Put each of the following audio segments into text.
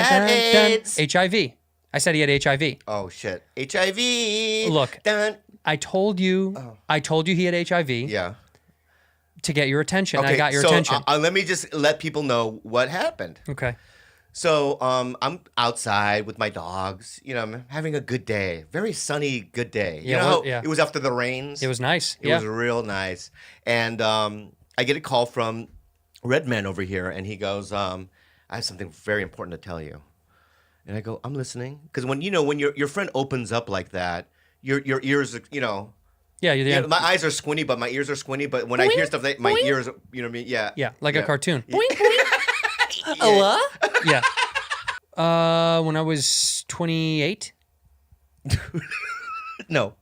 had AIDS. HIV. I said he had HIV. Oh shit. HIV. Look, I told you. I told you he had HIV. Yeah. To get your attention. Okay, I got your so, attention. let me just let people know what happened. Okay. So I'm outside with my dogs. You know, I'm having a good day. Very sunny, good day. You know, it was after the rains. It was nice. It was real nice. And I get a call from Redman over here, and he goes, I have something very important to tell you. And I go, I'm listening. Because when your friend opens up like that, your ears, Yeah, my eyes are squinty, but my ears are squinty. But when I hear stuff, my ears, you know what I mean? Yeah. Yeah, like a cartoon. Yeah. Hello? Yeah. When I was 28. No.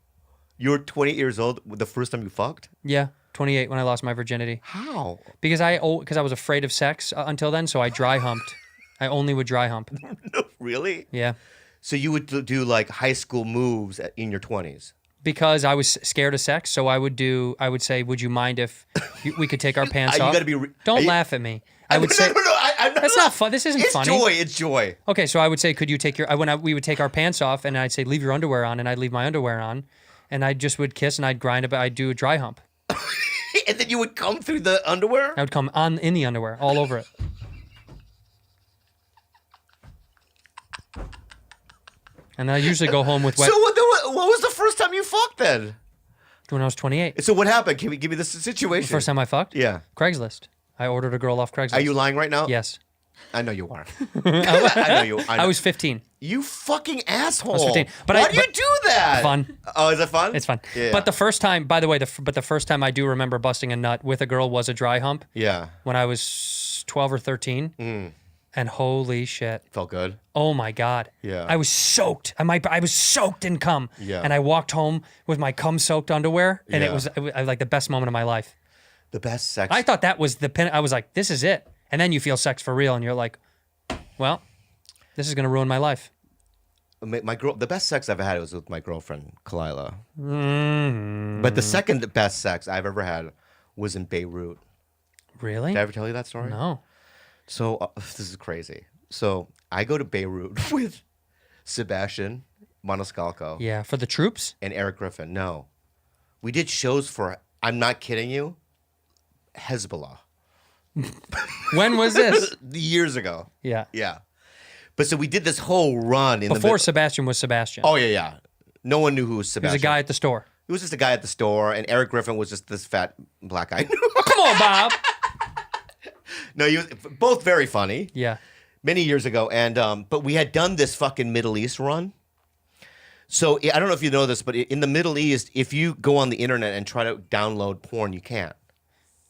You were 28 years old the first time you fucked? Yeah, 28 when I lost my virginity. How? Because I was afraid of sex until then, so I dry humped. I only would dry hump. Really? Yeah. So you would do like high school moves in your 20s? Because I was scared of sex, so I would say, would you mind if we could take our pants off? You gotta be Don't laugh at me. I would say, that's not fun. This isn't funny. It's joy. Okay, so I would say, could you take we would take our pants off, and I'd say, leave your underwear on, and I'd leave my underwear on, and I just would kiss, and I'd grind it, but I'd do a dry hump. And then you would come through the underwear? I would come in the underwear, all over it. And I usually go home with wet. So what was the first time you fucked then? When I was 28. So what happened? Can we give me this situation? The first time I fucked? Yeah. Craigslist. I ordered a girl off Craigslist. Are you lying right now? Yes. I know you are. I know you. I was 15. You fucking asshole. I was 15. Why do you do that? Fun. Oh, is it fun? It's fun. Yeah. But the first time, by the way, the first time I do remember busting a nut with a girl was a dry hump. Yeah. When I was 12 or 13. And holy shit. Felt good? Oh my God. Yeah. I was soaked. I was soaked in cum. Yeah. And I walked home with my cum-soaked underwear, and it was like the best moment of my life. The best sex. I thought that was the pin. I was like, this is it. And then you feel sex for real, and you're like, well, this is going to ruin my life. The best sex I've had was with my girlfriend, Kalila. Mm-hmm. But the second best sex I've ever had was in Beirut. Really? Did I ever tell you that story? No. So this is crazy. So I go to Beirut with Sebastian Maniscalco. Yeah, for the troops? And Eric Griffin. No. We did shows for, I'm not kidding you, Hezbollah. When was this? Years ago. Yeah. Yeah. But so we did this whole run in Before Sebastian was Sebastian. Oh, yeah. No one knew who was He Sebastian. was a guy at the store. He was just a guy at the store, and Eric Griffin was just this fat black guy. Come on, Bob. No, he was both very funny. Yeah. Many years ago, and but we had done this fucking Middle East run. So I don't know if you know this, but in the Middle East, if you go on the internet and try to download porn, you can't.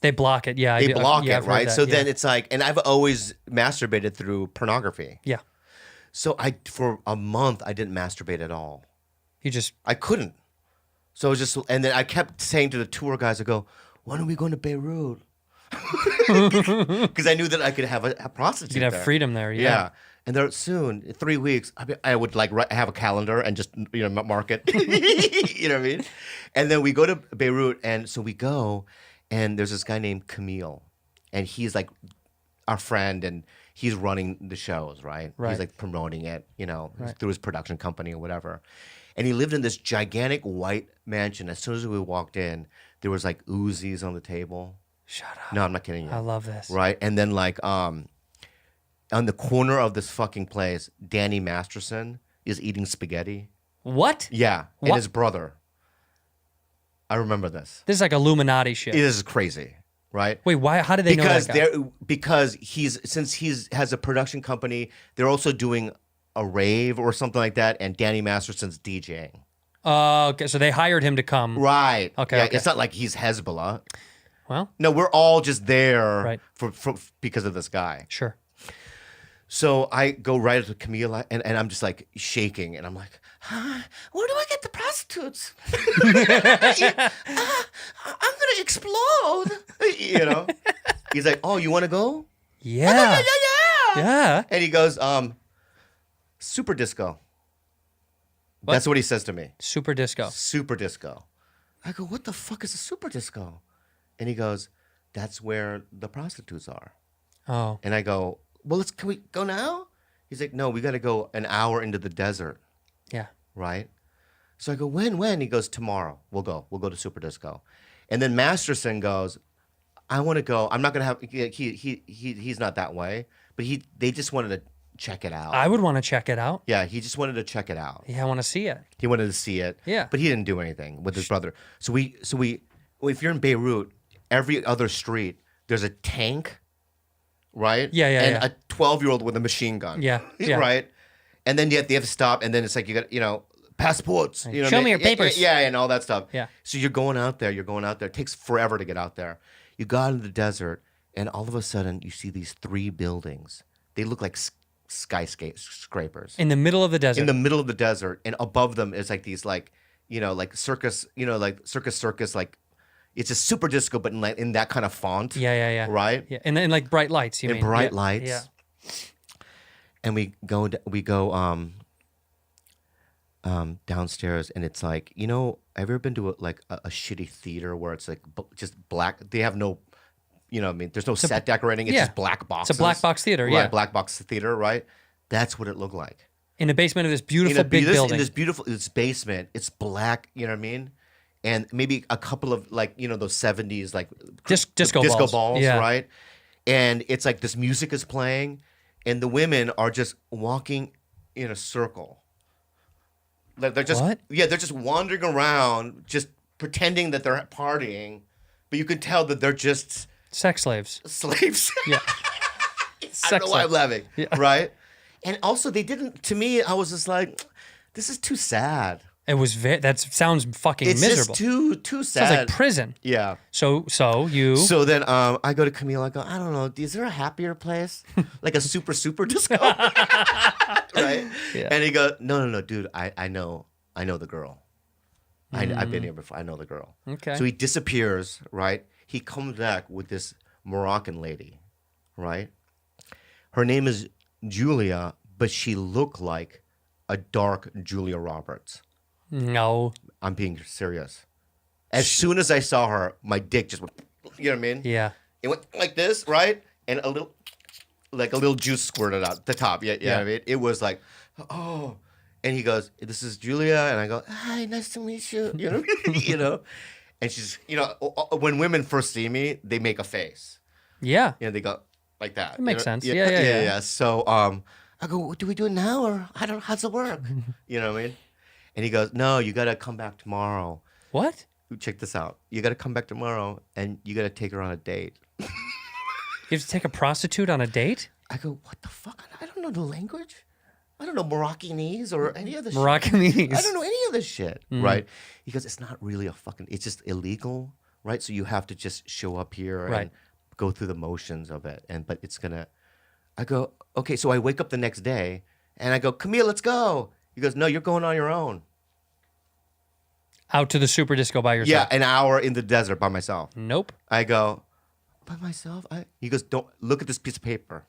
They block it. Yeah. They block it, I've heard right? that, So then it's like, and I've always masturbated through pornography. Yeah. So for a month, I didn't masturbate at all. I couldn't. So it was just, and then I kept saying to the tour guys, I go, when are we going to Beirut? Because I knew that I could have a prostitute. You could have there. freedom there. Yeah. And there soon, in 3 weeks, I would like have a calendar and just mark it. You know what I mean? And then we go to Beirut, and so we go, and there's this guy named Camille, and he's like our friend, and he's running the shows, right? He's like promoting it, through his production company or whatever. And he lived in this gigantic white mansion. As soon as we walked in, there was like Uzis on the table. Shut up. No, I'm not kidding you. I love this. Right? And then like on the corner of this fucking place, Danny Masterson is eating spaghetti. What? Yeah. What? And his brother. I remember this. This is like Illuminati shit. This is crazy, right? Wait, why? How did they know that guy? Because since he has a production company, they're also doing a rave or something like that, and Danny Masterson's DJing. Okay, so they hired him to come. Right. Okay, Yeah, okay. It's not like he's Hezbollah. Well, no, we're all just there for because of this guy. Sure. So I go right up to Camila, and I'm just like shaking, and I'm like, where do I get the prostitutes? I'm gonna explode. He's like, oh, you want to go? Yeah. Yeah. And he goes, super disco. What? That's what he says to me. Super disco. Super disco. I go, what the fuck is a super disco? And he goes, that's where the prostitutes are. Oh. And I go, well, can we go now? He's like, no, we got to go an hour into the desert, Yeah. right? So I go, when? He goes, tomorrow. We'll go. We'll go to Super Disco. And then Masterson goes, I want to go. I'm not gonna have. He's not that way, but they just wanted to check it out. I would want to check it out. Yeah, he just wanted to check it out. Yeah, I want to see it. He wanted to see it. Yeah. But he didn't do anything with his brother. So we if you're in Beirut, every other street there's a tank, right? Yeah, yeah, and yeah. a 12-year-old with a machine gun. Yeah, yeah. Right. And then they have to stop, and then it's like you got passports. You know, Show me your papers. Yeah, and all that stuff. Yeah. So you're going out there. It takes forever to get out there. You got into the desert, and all of a sudden you see these 3 buildings. They look like skyscrapers In the middle of the desert. in the middle of the desert, and above them is like these like circus, like circus, like it's a Super Disco, but in that kind of font. Yeah, yeah, yeah. Right. Yeah, and then like bright lights. You And mean bright Yeah, lights. Yeah. And we go downstairs, and it's like, have you ever been to a shitty theater where it's like just black? They have no, there's no set decorating. It's yeah. just black boxes. It's a black box theater. Right, Yeah. black box theater. Right. That's what it looked like. In the basement of this beautiful big In building. this basement, it's black. You know what I mean? And maybe a couple of those 70s like Disco balls. Yeah. Right? And it's like this music is playing, and the women are just walking in a circle. Like they're just What? they're just wandering around, just pretending that they're partying, but you can tell that they're just Sex slaves. slaves. Yeah. I don't know why I'm laughing. Yeah. Right? And also they didn't. To me, I was just like, this is too sad. It was that sounds fucking It's miserable. just too sad. Sounds like prison. Yeah. So you So then I go to Camille. I go, I don't know. Is there a happier place, like a super disco? Right? Yeah. And he goes, no, dude. I know the girl. I've been here before. I know the girl. Okay. So he disappears. Right? He comes back with this Moroccan lady. Right? Her name is Julia, but she looked like a dark Julia Roberts. No. I'm being serious. As soon as I saw her, my dick just went, you know what I mean? Yeah. It went like this, right? And a little juice squirted out the top. Yeah, you know what I mean? It was like, oh. And he goes, this is Julia. And I go, hi, nice to meet you. You know? And she's, when women first see me, they make a face. Yeah. They go like that. It makes sense. Yeah. Yeah. So I go, do we do it now or how's it work? You know what I mean? And he goes, no, you got to come back tomorrow. What? Check this out. You got to come back tomorrow, and you got to take her on a date. You have to take a prostitute on a date? I go, what the fuck? I don't know the language. I don't know Moroccanese or any other shit. Moroccanese. I don't know any of this shit, right? He goes, it's not really it's just illegal, right? So you have to just show up here Right. and go through the motions of it. But it's gonna. I go, okay. So I wake up the next day, and I go, Camille, let's go. He goes, no, you're going on your own. Out to the Super Disco by yourself? Yeah, an hour in the desert by myself. Nope. I go, by myself? He goes, don't look at this piece of paper.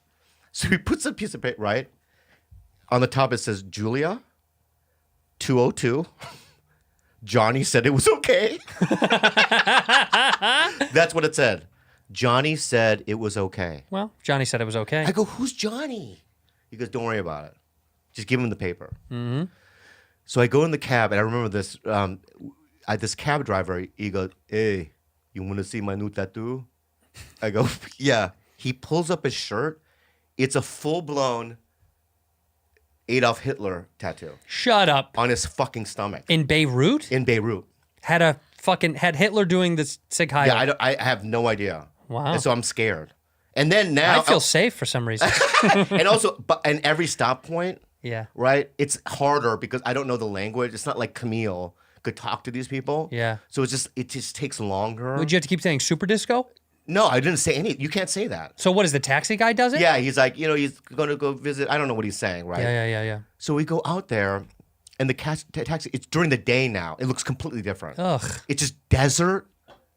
So he puts a piece of paper, right? On the top it says, Julia, 202. Johnny said it was okay. That's what it said. Johnny said it was okay. Well, Johnny said it was okay. I go, who's Johnny? He goes, don't worry about it. Just give him the paper. Mm-hmm. So I go in the cab, and I remember this. This cab driver, he goes, hey, you want to see my new tattoo? I go, yeah. He pulls up his shirt. It's a full-blown Adolf Hitler tattoo Shut up. on his fucking stomach In Beirut? in Beirut. Had Hitler doing this Sig Heil. Yeah, I have no idea. Wow. And so I'm scared. And then now, I feel safe for some reason. and also, and every stop point, Yeah. right? It's harder because I don't know the language. It's not like Camille could talk to these people. Yeah. So it just takes longer. Would you have to keep saying Super Disco? No, I didn't say any. You can't say that. So what is the taxi guy does it? Yeah, he's like, he's going to go visit. I don't know what he's saying, right? Yeah. So we go out there, and the taxi. It's during the day now. It looks completely different. Ugh. It's just desert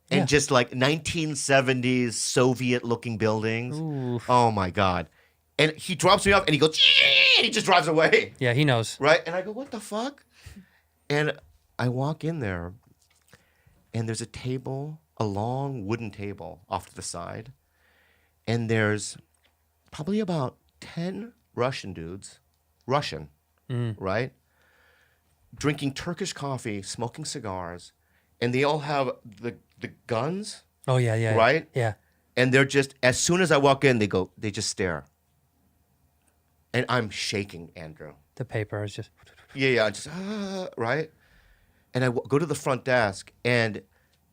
and Yeah. just like 1970s Soviet-looking buildings. Oof. Oh my god! And he drops me off, and he goes, and he just drives away. Yeah, he knows. Right? And I go, what the fuck? And I walk in there, and there's a table, a long wooden table off to the side, and there's probably about 10 Russian dudes, Russian, right? Drinking Turkish coffee, smoking cigars, and they all have the guns, Oh yeah, yeah, right? Yeah. And they're just, as soon as I walk in, they just stare. And I'm shaking, Andrew. The paper is just. Yeah, just, right? And I go to the front desk, and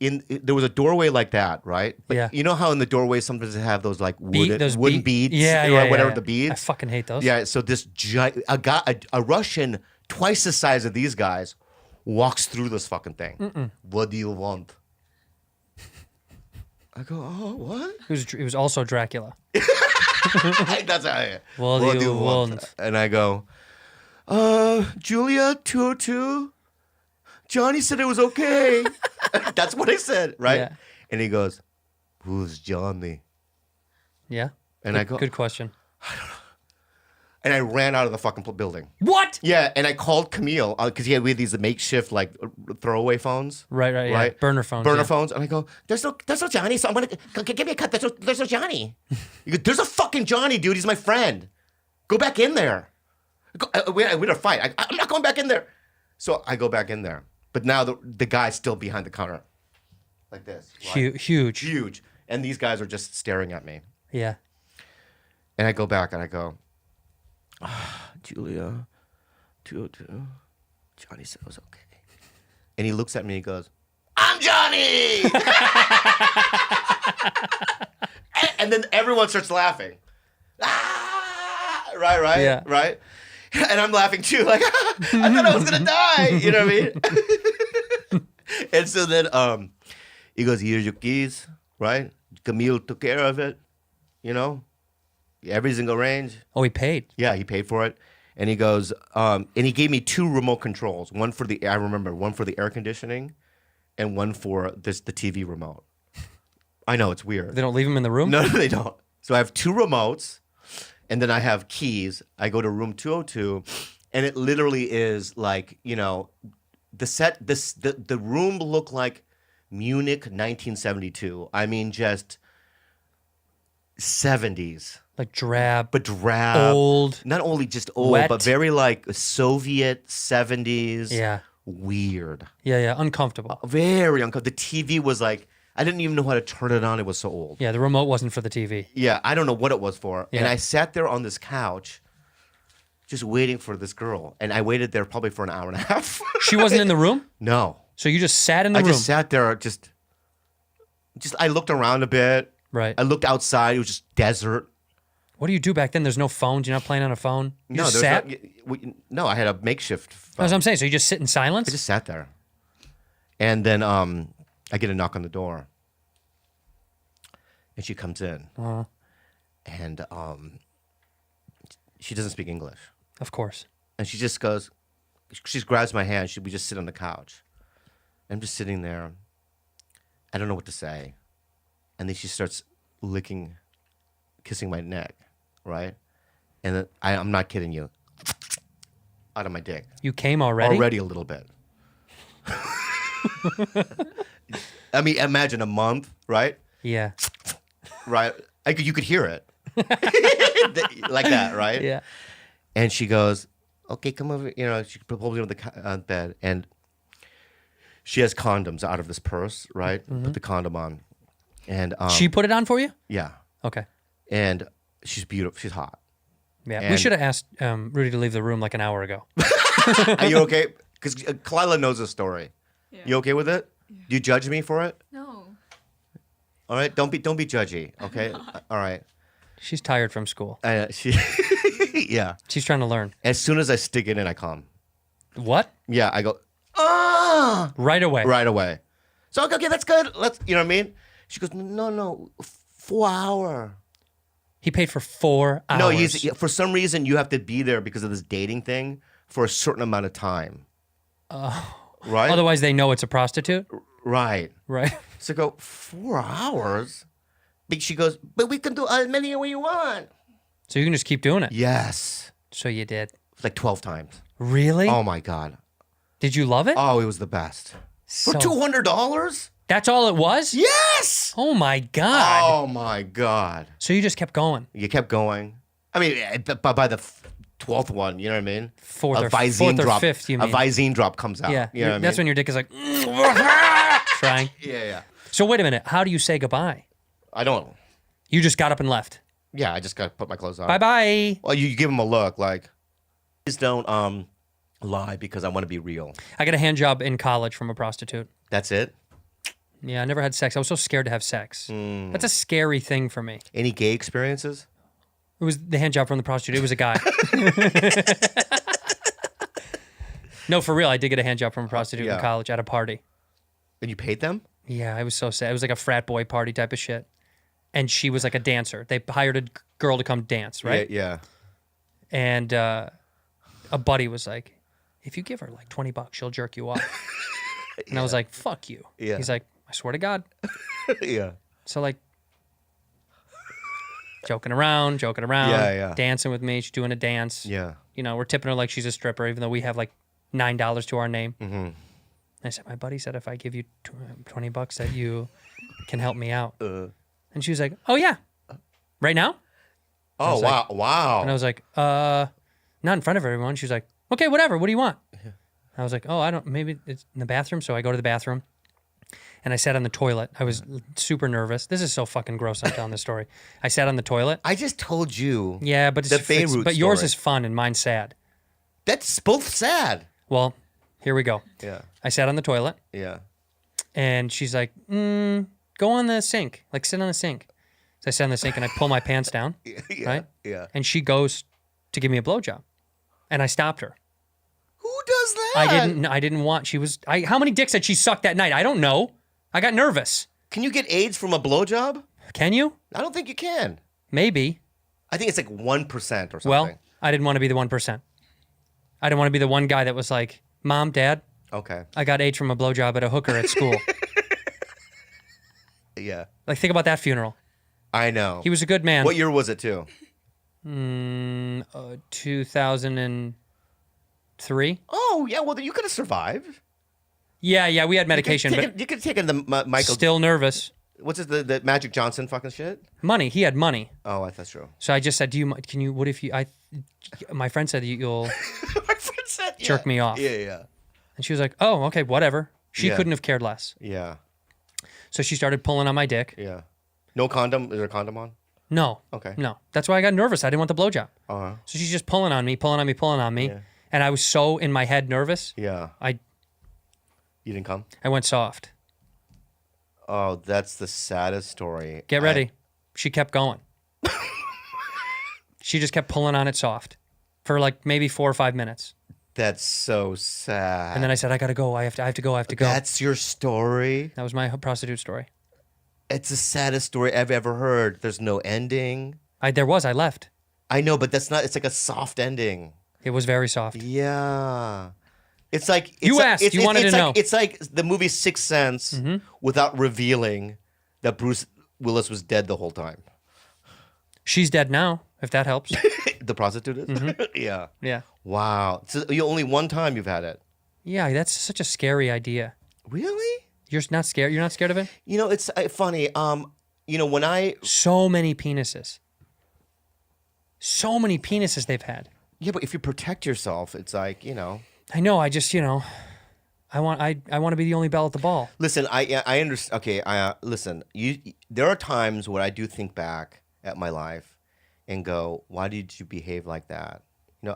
there was a doorway like that, right? But Yeah. you know how in the doorway sometimes they have those like Those wooden beads? Yeah, or yeah, whatever yeah. the beads. I fucking hate those. Yeah, so this a Russian twice the size of these guys walks through this fucking thing. What do you want? I go, oh, what? He was also Dracula. That's how I. What do you want? And I go, Julia 202. Johnny said it was okay. That's what I said, right? Yeah. And he goes, who's Johnny? Yeah. And good, I go, Good question. and I ran out of the fucking building. What? Yeah, and I called Camille because we had these makeshift like throwaway phones. Right, yeah. Burner phones. Burner yeah. phones. And I go, there's no Johnny, so I'm gonna give me a cut. There's no Johnny. You go, there's a fucking Johnny, dude. He's my friend. Go back in there. We had a fight. I'm not going back in there. So I go back in there, but now the guy's still behind the counter, like this. Right? Huge. And these guys are just staring at me. Yeah. And I go back and I go, Julia, 202. Johnny said it was okay. And he looks at me and he goes, I'm Johnny! and then everyone starts laughing. Ah! Right? Yeah. Right? And I'm laughing too, like, I thought I was gonna die. You know what I mean? And so then he goes, here's your keys, right? Camille took care of it, you know? Every single range. Oh, he paid. Yeah, he paid for it. And he goes, and he gave me 2 remote controls. One for the air conditioning and one for the TV remote. I know, it's weird. They don't leave him in the room? No, they don't. So I have 2 remotes, and then I have keys. I go to room 202, and it literally is like, you know, the room looked like Munich 1972. I mean, just 70s. Like drab. But drab. Old. Not only just old, Wet. but very like Soviet 70s. Yeah. Weird. Yeah. Uncomfortable. Very uncomfortable. The TV was like, I didn't even know how to turn it on. It was so old. Yeah, the remote wasn't for the TV. Yeah, I don't know what it was for. Yeah. And I sat there on this couch just waiting for this girl. And I waited there probably for an hour and a half. She wasn't in the room? No. So you just sat in the room? I just sat there, just I looked around a bit. Right. I looked outside. It was just desert. What do you do back then? There's no phones. You're not playing on a phone. You No, just there's sat. no, I had a makeshift phone. That's what I'm saying. So you just sit in silence. I just sat there, and then I get a knock on the door, and she comes in, and she doesn't speak English, Of course. and she just goes, she grabs my hand. We just sit on the couch. I'm just sitting there. I don't know what to say, and then she starts kissing my neck, right? And then I'm not kidding you, out of my dick. You came already. Already a little bit. I mean, imagine a month, right? Yeah. Right? You could hear it. Like that, right? Yeah. And she goes, okay, come over. You know, she pulls me on the bed. And she has condoms out of this purse, right? Put the condom on. And She put it on for you? yeah. Okay. And she's beautiful. She's hot. Yeah. We And- should have asked Rudy to leave the room like an hour ago. Are you okay? Because Kalila knows the story. Yeah. You okay with it? Do you judge me for it? No. All right, don't be judgy. Okay, all right. She's tired from school. She, yeah. She's trying to learn. As soon as I stick it in, I come. What? Yeah, I go Right away. right away. So okay, that's good. You know what I mean? She goes, no, 4 hour. He paid for 4 hours. No, for some reason you have to be there because of this dating thing for a certain amount of time. Right. Otherwise, they know it's a prostitute. Right. Right. So I go 4 hours. But she goes, but we can do as many as we want. So you can just keep doing it. Yes. So you did. Like 12 times. Really? Oh my God. Did you love it? Oh, it was the best. For So- $200? That's all it was? Yes. Oh my God. Oh my God. So you just kept going. You kept going. I mean, but by the 12th one, you know what I mean? Fourth a or Visine drop, fifth, you a mean? Visine drop comes out. Yeah, you know what I mean? that's when your dick is like trying. Yeah. So wait a minute. How do you say goodbye? I don't. You just got up and left. Yeah, I just got to put my clothes on. Bye bye. Well, you give them a look like, please don't lie because I want to be real. I got a hand job in college from a prostitute. That's it? Yeah, I never had sex. I was so scared to have sex. That's a scary thing for me. Any gay experiences? It was the hand job from the prostitute. It was a guy. No, for real. I did get a hand job from a prostitute in college at a party. And you paid them? Yeah, I was so sad. It was like a frat boy party type of shit. And she was like a dancer. They hired a girl to come dance, right? Yeah. And a buddy was like, if you give her like $20, she'll jerk you off. And I was like, fuck you. Yeah. He's like, I swear to God. Yeah. So like, joking around, Yeah. dancing with me. She's doing a dance. Yeah. You know, we're tipping her like she's a stripper, even though we have like $9 to our name. Mm-hmm. I said, my buddy said if I give you $20 that you can help me out. And she was like, oh yeah, right now? Oh, wow. Wow. And I was like, not in front of everyone. She was like, okay, whatever. What do you want? I was like, oh, I don't, maybe it's in the bathroom. So I go to the bathroom and I sat on the toilet. I was super nervous. This is so fucking gross. I'm telling this story. I sat on the toilet. I just told you. Yeah, but the Beirut but yours story. is fun and mine's sad. That's both sad. Well, here we go. Yeah. I sat on the toilet Yeah. and she's like, go on the sink, like sit on the sink. So I sat on the sink and I pull my pants down, Yeah. right? Yeah. And she goes to give me a blowjob, and I stopped her. Who does that? I didn't want. She was. How many dicks had she sucked that night? I don't know. I got nervous. Can you get AIDS from a blowjob? Can you? I don't think you can. Maybe. I think it's like 1% or something. Well, I didn't want to be the 1%. I didn't want to be the one guy that was like, Mom, Dad, okay. I got AIDS from a blowjob at a hooker at school. Yeah. Like, think about that funeral. I know. He was a good man. What year was it too? 2003. Oh, yeah. Well, then you could have survived. Yeah, we had medication, but You could have taken the Michael. still nervous. What's it, the Magic Johnson fucking shit? Money. He had money. Oh, that's true. So I just said, can you, what if you, my friend said you'll My friend said, jerk me off. Yeah. And she was like, oh, okay, whatever. She Yeah. couldn't have cared less. Yeah. So she started pulling on my dick. Yeah. No condom? Is there a condom on? No. Okay. No. That's why I got nervous. I didn't want the blowjob. Uh-huh. So she's just pulling on me. Yeah. And I was so in my head nervous. Yeah. I You didn't come? went soft. Oh, that's the saddest story. Get ready. She kept going. She just kept pulling on it soft for like maybe 4 or 5 minutes. That's so sad. And then I said, I gotta go. I have to go. That's your story? That was my prostitute story. It's the saddest story I've ever heard. There's no ending. I left. I know, but that's not, it's like a soft ending. It was very soft. Yeah. It's like You asked. You wanted to know. It's like the movie Sixth Sense without revealing that Bruce Willis was dead the whole time. She's dead now, if that helps. The prostitute is? Yeah. Yeah. Wow. So only one time you've had it. Yeah, that's such a scary idea. Really? You're not scared? You're not scared of it? You know, it's funny. When I So many penises. So many penises they've had. yeah, but if you protect yourself, it's like I know. I just, I want to be the only bell at the ball. Listen, I understand. Okay, listen. There are times where I do think back at my life and go, "Why did you behave like that?"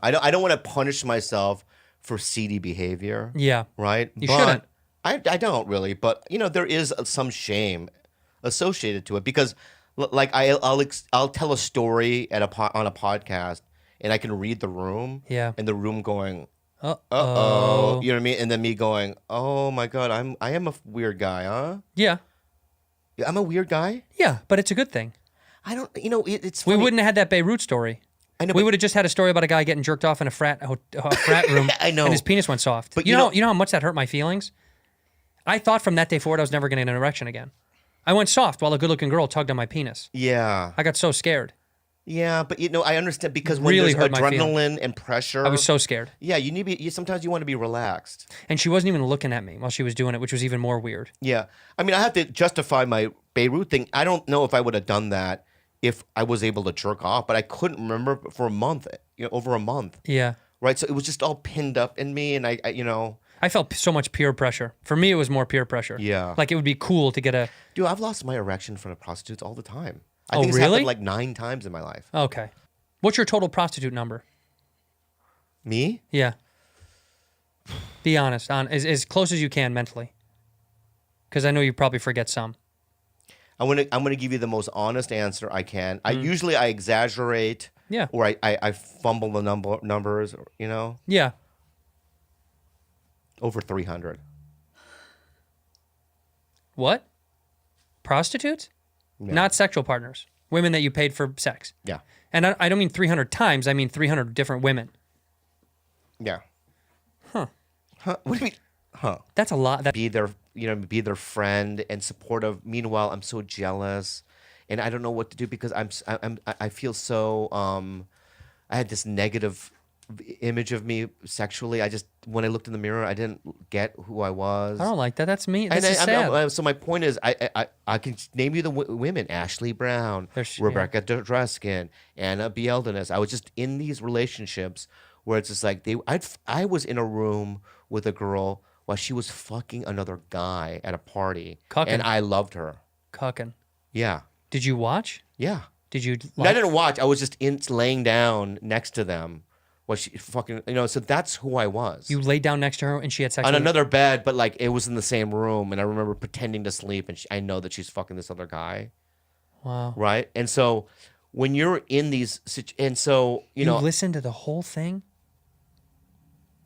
I don't want to punish myself for seedy behavior. Yeah. Right. You shouldn't. I don't really, but there is some shame associated to it because, like, I'll tell a story on a podcast and I can read the room. Yeah. And the room going, Uh-oh. you know what I mean? And then me going, oh my God, I am a weird guy, huh? Yeah. I'm a weird guy? Yeah, but it's a good thing. I don't, it's We funny. wouldn't have had that Beirut story. I know, We but- would have just had a story about a guy getting jerked off in a frat room. I know. And his penis went soft. But you know how much that hurt my feelings? I thought from that day forward I was never going to get an erection again. I went soft while a good-looking girl tugged on my penis. Yeah. I got so scared. Yeah, but I understand because when Really there's hurt my adrenaline and pressure. I was so scared. Yeah, you need to be, sometimes you want to be relaxed. And she wasn't even looking at me while she was doing it, which was even more weird. Yeah. I mean, I have to justify my Beirut thing. I don't know if I would have done that if I was able to jerk off, but I couldn't remember for a month, over a month. Yeah. Right. So it was just all pinned up in me. And I felt so much peer pressure. For me, it was more peer pressure. Yeah. Like it would be cool to get a. Dude, I've lost my erection in front of prostitutes all the time. I Oh, think it's really? happened like 9 times in my life. Okay. What's your total prostitute number? Me? Yeah. Be honest, as close as you can mentally. Because I know you probably forget some. I'm gonna give you the most honest answer I can. I exaggerate. Yeah. Or I fumble the numbers. Yeah. Over 300. What? Prostitutes? Yeah. Not sexual partners. Women that you paid for sex. Yeah. And I don't mean 300 times. I mean 300 different women. Yeah. Huh. Huh? What do you mean? Huh? That's a lot. Be their friend and supportive. Meanwhile, I'm so jealous, and I don't know what to do because I feel so I had this negative image of me sexually. When I looked in the mirror, I didn't get who I was. I don't like that. That's me. This is sad. So my point is, I can name you the women: Ashley Brown, Rebecca Dreskin, Anna Bieldenis. I was just in these relationships where it's just like I was in a room with a girl while she was fucking another guy at a party, and I loved her. Cucking. Yeah. Did you watch? Yeah. Did you? I didn't watch. I was just laying down next to them. Well, she fucking, so that's who I was. You laid down next to her and she had sex on with another bed, but like it was in the same room, and I remember pretending to sleep, and I know that she's fucking this other guy. Wow. Right, and so when you're in these, and so you listened to the whole thing.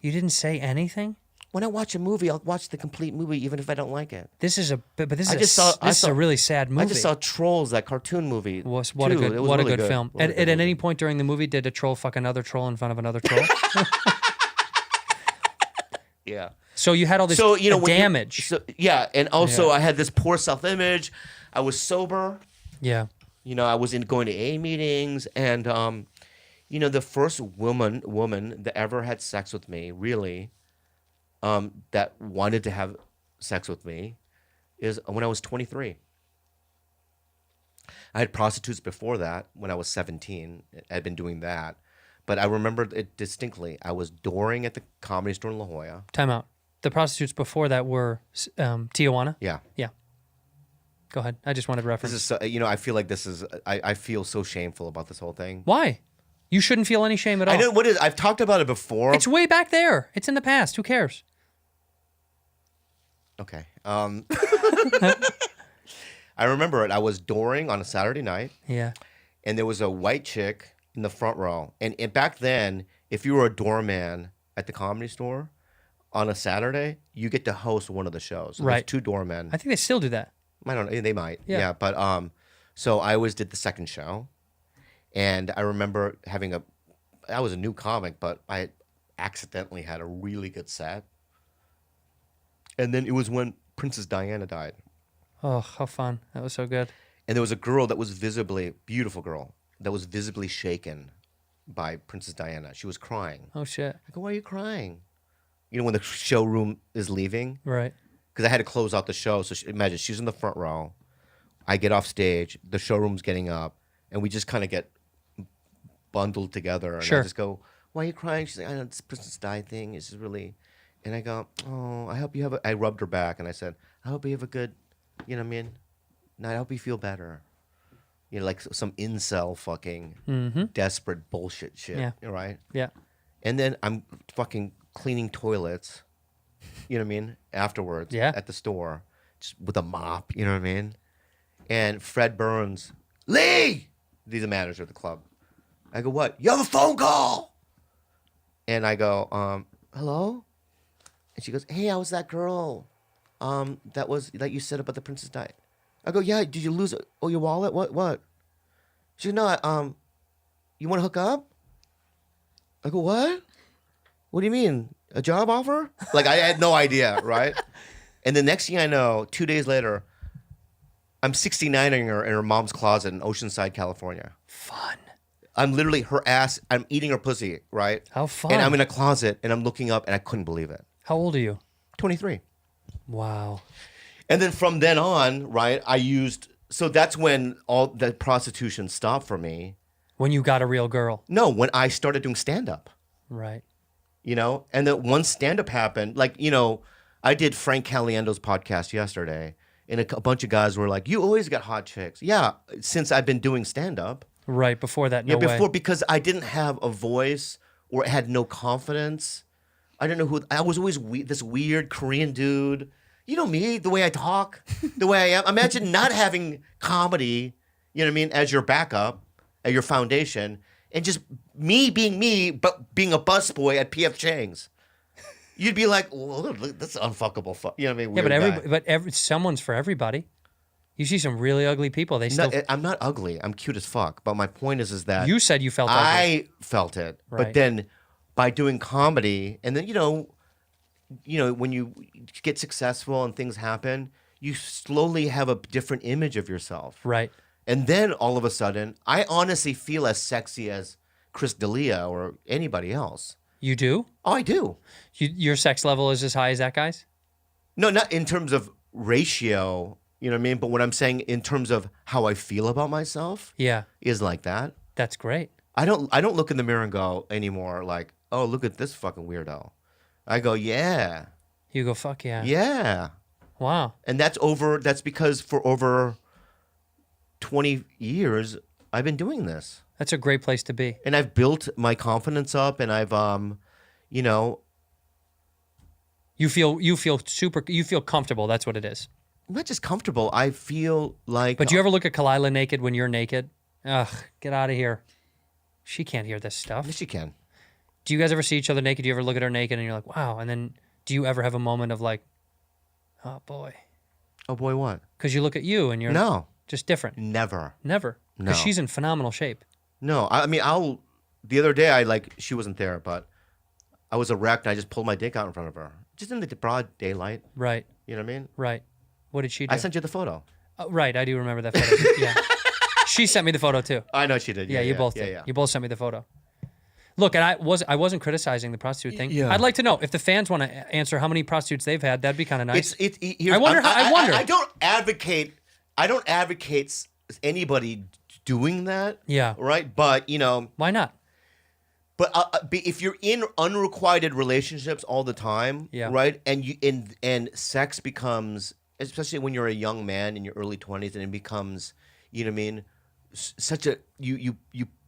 You didn't say anything. When I watch a movie, I'll watch the complete movie, even if I don't like it. This is a really sad movie. I just saw Trolls, that cartoon movie. What a good film. At any point during the movie, did a troll fuck another troll in front of another troll? Yeah. So you had all this damage. And also I had this poor self-image. I was sober. Yeah. I was going to AA meetings, and the first woman that ever had sex with me, really. That wanted to have sex with me is when I was 23. I had prostitutes before that when I was 17. I'd been doing that. But I remember it distinctly. I was dooring at the Comedy Store in La Jolla. Time out. The prostitutes before that were Tijuana? Yeah. Yeah. Go ahead. I just wanted reference. This is, I feel like this is, I feel so shameful about this whole thing. Why? You shouldn't feel any shame at all. I know I've talked about it before. It's way back there. It's in the past. Who cares? Okay. I remember it. I was dooring on a Saturday night. Yeah. And there was a white chick in the front row. And back then, if you were a doorman at the Comedy Store on a Saturday, you get to host one of the shows. So right. There's 2 doormen. I think they still do that. I don't know. They might. Yeah. But so I always did the second show. And I remember I was a new comic, but I accidentally had a really good set. And then it was when Princess Diana died. Oh, how fun. That was so good. And there was a girl that was beautiful girl, that was visibly shaken by Princess Diana. She was crying. Oh, shit. I go, why are you crying? When the showroom is leaving? Right. Because I had to close out the show. So imagine, she's in the front row. I get off stage. The showroom's getting up. And we just kind of get bundled together. And Sure. I just go, why are you crying? She's like, I know this Princess Di thing is really... And I go, oh, I hope you have I rubbed her back, and I said, I hope you have a good, you know what I mean? And I hope you feel better. Like some incel fucking desperate bullshit shit. Yeah. Right? Yeah. And then I'm fucking cleaning toilets, you know what I mean? Afterwards. Yeah. At the store, just with a mop, you know what I mean? And Fred Burns, Lee! He's the manager of the club. I go, what? You have a phone call! And I go, hello? And she goes, hey, I was that girl that you said about the Princess Di. I go, yeah, did you lose your wallet? What? She goes, no, you want to hook up? I go, what? What do you mean? A job offer? Like, I had no idea, right? And the next thing I know, 2 days later, I'm 69ing her in her mom's closet in Oceanside, California. Fun. I'm literally her ass. I'm eating her pussy, right? How fun. And I'm in a closet, and I'm looking up, and I couldn't believe it. How old are you? 23. Wow. And then from then on, right, I used so that's when all the prostitution stopped for me. When you got a real girl. No, when I started doing stand up. Right. And then once stand up happened, I did Frank Caliendo's podcast yesterday, and a bunch of guys were like, "You always got hot chicks." Yeah, since I've been doing stand up. Right, before that, no way. Because I didn't have a voice or had no confidence. I didn't know who I was. Always this weird Korean dude. You know me, the way I talk, the way I am. Imagine not having comedy, as your backup, at your foundation, and just me being me, but being a busboy at PF Chang's. You'd be like, well, look, that's unfuckable. You know what I mean? Weird guy. Someone's for everybody. You see some really ugly people. I'm not ugly. I'm cute as fuck. But my point is that you said you felt ugly. I felt it. Right. But then by doing comedy, and then when you get successful and things happen, you slowly have a different image of yourself. Right. And then all of a sudden, I honestly feel as sexy as Chris D'Elia or anybody else. You do? Oh, I do. Your sex level is as high as that guy's? No, not in terms of ratio. You know what I mean? But what I'm saying in terms of how I feel about myself, is like that. That's great. I don't look in the mirror and go anymore like, oh, look at this fucking weirdo. I go, yeah. You go, fuck yeah. Yeah. Wow. And that's because for over 20 years I've been doing this. That's a great place to be. And I've built my confidence up, and I've You feel comfortable, that's what it is. I'm not just comfortable. I feel like. But do you ever look at Kalila naked when you're naked? Ugh, get out of here. She can't hear this stuff. Yes, she can. Do you guys ever see each other naked? Do you ever look at her naked and you're like, wow? And then do you ever have a moment of like, oh boy? Oh boy, what? Because you look at you and you're just different. Never. Never. No. Because she's in phenomenal shape. No, I mean, the other day, she wasn't there, but I was erect and I just pulled my dick out in front of her. Just in the broad daylight. Right. You know what I mean? Right. What did she do? I sent you the photo. Oh, right, I do remember that photo. Yeah. She sent me the photo too. I know she did. Yeah, you both did. Yeah. You both sent me the photo. Look, and I wasn't criticizing the prostitute thing. Yeah. I'd like to know if the fans want to answer how many prostitutes they've had. That'd be kind of nice. I wonder. I don't advocate anybody doing that. Yeah. Right. But why not? But if you're in unrequited relationships all the time, right, and sex becomes, especially when you're a young man in your early 20s, and it becomes, you know what I mean, such a you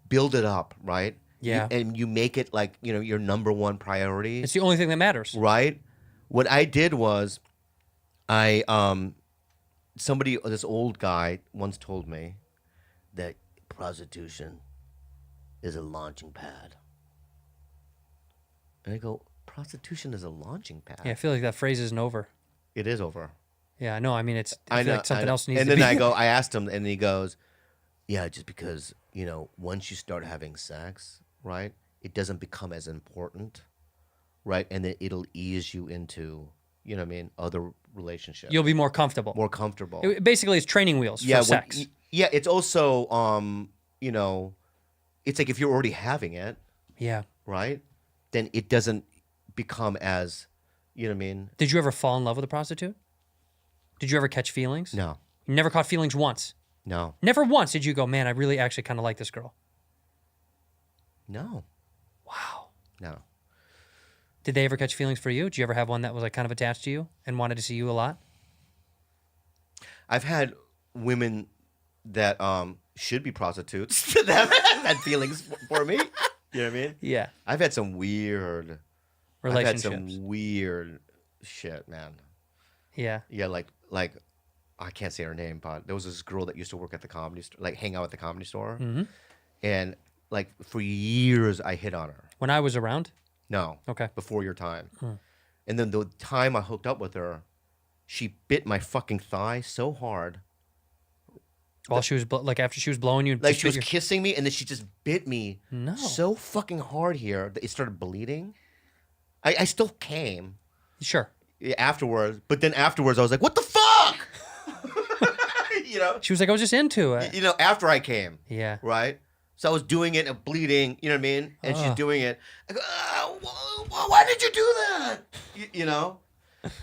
build it up, right? Yeah. And you make it like, your number one priority. It's the only thing that matters. Right? What I did was this old guy once told me that prostitution is a launching pad. And I go, prostitution is a launching pad. Yeah, I feel like that phrase isn't over. It is over. Yeah, I know. I mean, I feel like something else needs and to be. And then I asked him, and he goes, yeah, just because, once you start having sex, right, it doesn't become as important, right? And then it'll ease you into, other relationships. You'll be more comfortable. Basically, it's training wheels for sex. It's also, it's like if you're already having it, right, then it doesn't become as, Did you ever fall in love with a prostitute? Did you ever catch feelings? No. You never caught feelings once? No. Never once did you go, man, I really actually kind of like this girl? No. Wow. No. Did they ever catch feelings for you? Did you ever have one that was like kind of attached to you and wanted to see you a lot? I've had women that should be prostitutes that had feelings for me. You know what I mean? Yeah. I've had some weird relationships. I've had some weird shit, man. Yeah. Yeah, like I can't say her name, but there was this girl that used to work at the comedy store, like hang out at the comedy store. Mm-hmm. And like for years I hit on her. When I was around? No. Okay. Before your time. And then the time I hooked up with her, she bit my fucking thigh so hard. While she was after she was blowing you, like she was kissing me, and then she just bit me No. so fucking hard here that it started bleeding. I still came. Sure. Afterwards, but then afterwards I was like, "What the fuck?" She was like, "I was just into it." After I came. Yeah. Right. So I was doing it and bleeding. You know what I mean? And she's doing it. I go, why did you do that?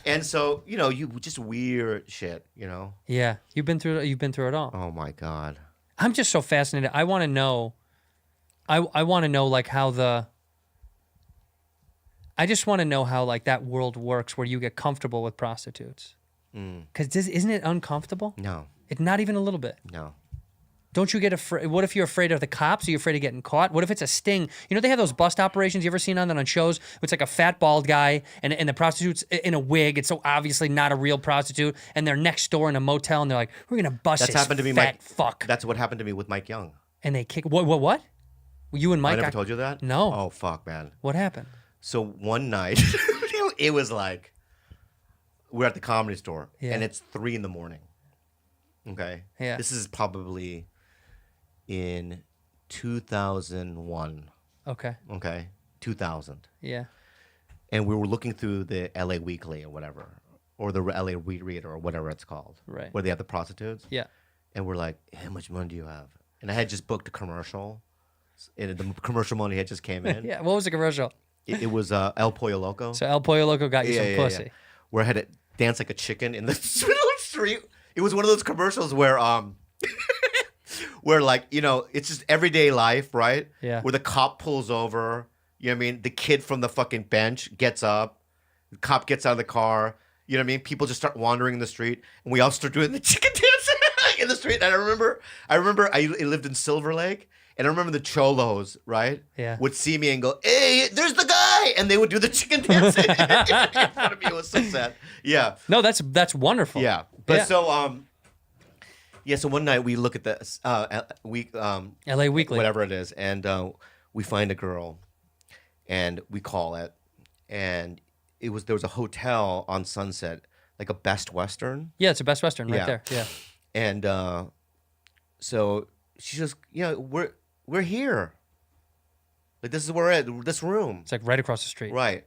And so, you just weird shit, Yeah, you've been through it all. Oh my God. I'm just so fascinated. I want to know. I want to know like how the. I just want to know how like that world works where you get comfortable with prostitutes. Because isn't it uncomfortable? No, It's not even a little bit. no. Don't you get afraid? What if you're afraid of the cops? Are you afraid of getting caught? What if it's a sting? They have those bust operations. You ever seen on that on shows? It's like a fat bald guy and the prostitute's in a wig. It's so obviously not a real prostitute. And they're next door in a motel and they're like, we're going to bust That's this happened to me, fat Mike. fuck. That's what happened to me with Mike Young. And they kick. What? You and Mike I never told you that? No. Oh, fuck, man. What happened? So one night, it was like, we're at the Comedy Store, Yeah. and it's 3 a.m. Okay? Yeah. This is probably in 2001. Okay. Okay? 2000. Yeah. And we were looking through the LA Weekly or whatever, or the LA Reader or whatever it's called. Right. Where they have the prostitutes. Yeah. And we're like, how much money do you have? And I had just booked a commercial. And the commercial money had just came in. Yeah. What was the commercial? It was El Pollo Loco. So El Pollo Loco got you some pussy. Yeah. Where I had to dance like a chicken in the middle of the street. It was one of those commercials where where like, it's just everyday life, right? Yeah. Where the cop pulls over, you know what I mean? The kid from the fucking bench gets up, the cop gets out of the car, you know what I mean? People just start wandering in the street, and we all start doing the chicken dance in the street. And I remember I lived in Silver Lake, and I remember the cholos, right? Yeah. Would see me and go, hey, there's the guy! And they would do the chicken dance in front of me. It was so sad. Yeah. No, that's wonderful. Yeah. But Yeah. so one night we look at the LA Weekly. whatever it is, and we find a girl, and we call it, and there was a hotel on Sunset, like a Best Western, Yeah, it's a Best Western right Yeah. there. Yeah. and so she says, we're here, like this is where we're at, this room, It's like right across the street. right,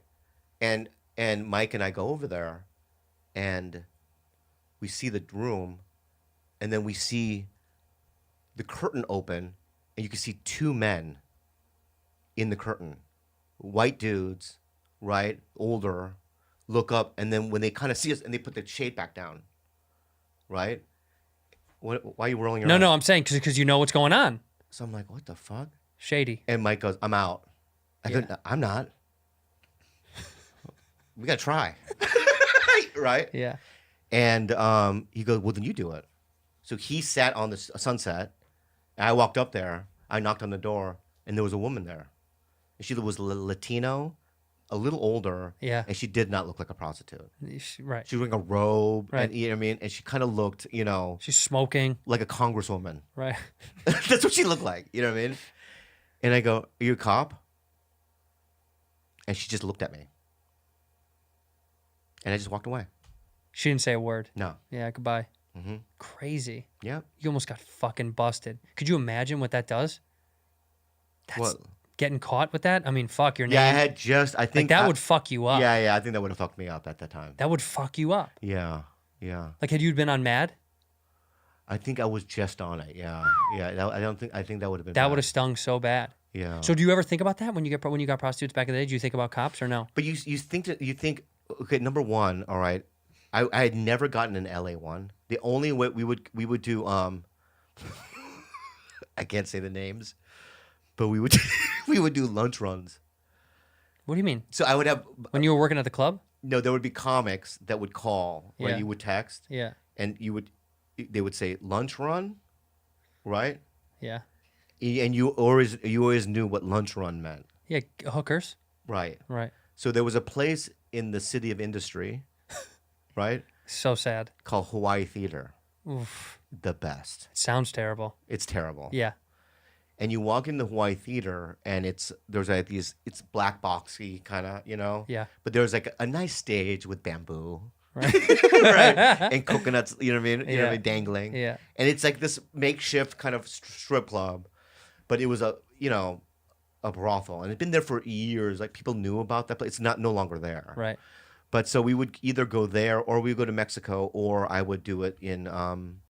and Mike and I go over there, and we see the room. And then we see the curtain open, and you can see 2 men in the curtain. White dudes, right? Older, look up, and then when they kind of see us, and they put the shade back down, right? Why are you rolling your eyes? No, I'm saying because you know what's going on. So I'm like, what the fuck? Shady. And Mike goes, I'm out. I go, I'm not. We got to try. Right? Yeah. And he goes, well, then you do it. So he sat on the Sunset. And I walked up there. I knocked on the door, and there was a woman there. And she was Latino, a little older. Yeah. And she did not look like a prostitute. Right. She was wearing a robe. Right. And, you know what I mean? And she kind of looked, She's smoking. like a congresswoman. Right. That's what she looked like. You know what I mean? And I go, are you a cop? And she just looked at me. And I just walked away. She didn't say a word. No. Yeah, goodbye. Mm-hmm. Crazy. Yeah. You almost got fucking busted. Could you imagine what that does? That's What? getting caught with that. I mean, fuck your name. Yeah, I had just, I think. Like that would fuck you up. Yeah, I think that would have fucked me up at that time. That would fuck you up. Yeah. Like had you been on Mad, I think I was just on it. Yeah. I think that would have been. that bad. would have stung so bad. Yeah. So do you ever think about that when you got prostitutes back in the day? Do you think about cops or no? But you think okay, number one, all right. I had never gotten an LA one. The only way we would do I can't say the names, but we would we would do lunch runs. What do you mean? So I would have When you were working at the club? no. There would be comics that would call, or Yeah. you would text, Yeah. and they would say lunch run, right? Yeah. And you always knew what lunch run meant, Yeah. Hookers. right? Right. So there was a place in the city of industry, right, So sad. called Hawaii Theater. Oof. The best. Sounds terrible. It's terrible. Yeah. And you walk into Hawaii Theater, and there's like these, it's black boxy kind of, Yeah. But there's like a nice stage with bamboo, Right. right, and coconuts, you know what I mean, Yeah. dangling. Yeah. And it's like this makeshift kind of strip club, but it was a brothel, and it'd been there for years. Like people knew about that place. It's no longer there. Right. But so we would either go there, or we would go to Mexico, or I would do it in